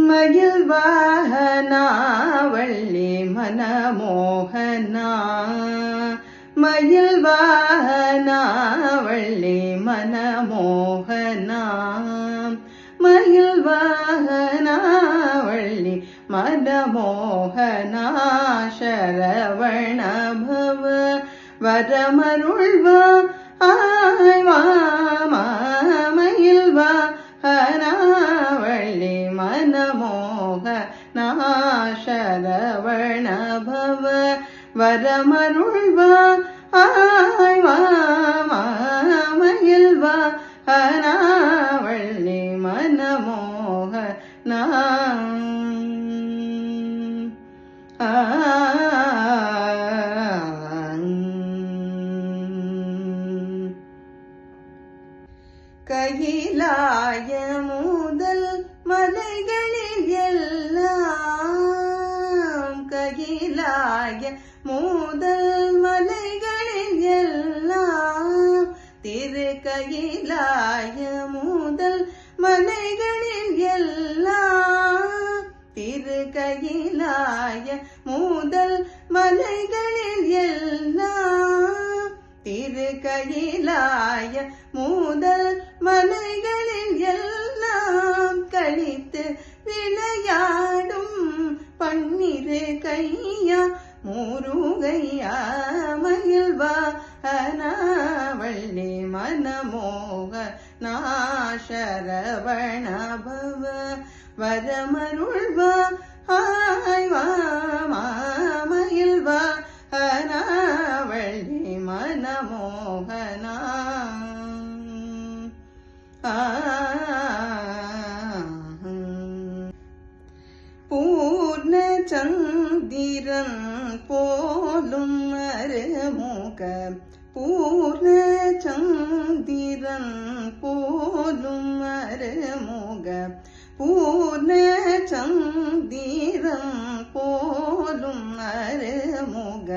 மயில் வாகனா வள்ளி மனமோகனா மயில் வாகனா வள்ளி மனமோகனா மயில் வாகனா வள்ளி மனமோகனா சரவண பவ வரமருள்வா ஆய்வா மயில் வாகனா வள்ளி மனமோகனா சரவண பவ வரமருள்வா ஆய்வா மயில் வாகனா வள்ளி மனமோகனா கையிலாய முதல் மலைகளில் எல்லாம் கையிலாய முதல் மலைகளில் எல்லாம் திரு கையிலாய முதல் மலைகளில் எல்லாம் திரு கையிலாய முதல் மலைகளில் எல்லாம் திரு கையிலாய முதல் மலைகளில் எல்லாம் கழித்து விளையாடும் பன்னிரு கையா முருகையா மயில் வாகனா வள்ளி மனமோகனா சரவண பவ வரமருள்வா ஆய்வா மயில் வாகனா வள்ளி மனமோகனா பூர்ண சந்திரன் போலும் அருமுக பூர்ண சந்திரன் போலும் அருமுக பூர்ண சந்திரன் போலும் அருமுக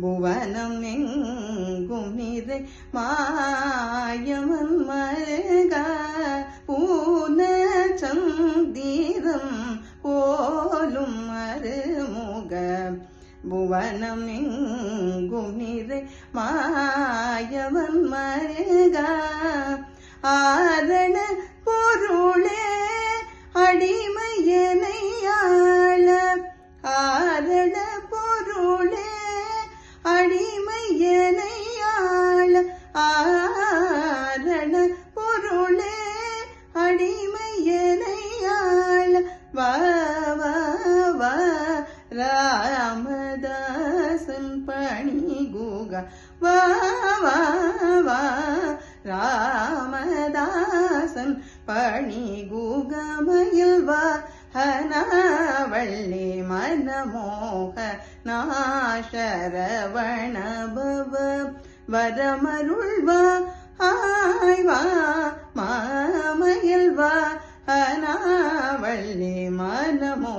புவனம் எங்கும் நிறை மாயவன் மருக பூர்ண சந்திரன் போலும் அருமுக புவனம் எங்கும் நிறை மாயவன் மருக ஆரண பொருளே அடிமையனையாள ஆரண பொருளே அடிமையனையாள ஆரண பொருளே அடிமையனையாள வா வா வா ராமதாசன் பணி குக வா வா வா ராமதாசன் பணி குக மயில் வாகனா வள்ளி மனமோகனா சரவண பவ வரமருள்வா ஆய்வா மயில் வாகனா வள்ளி மனமோ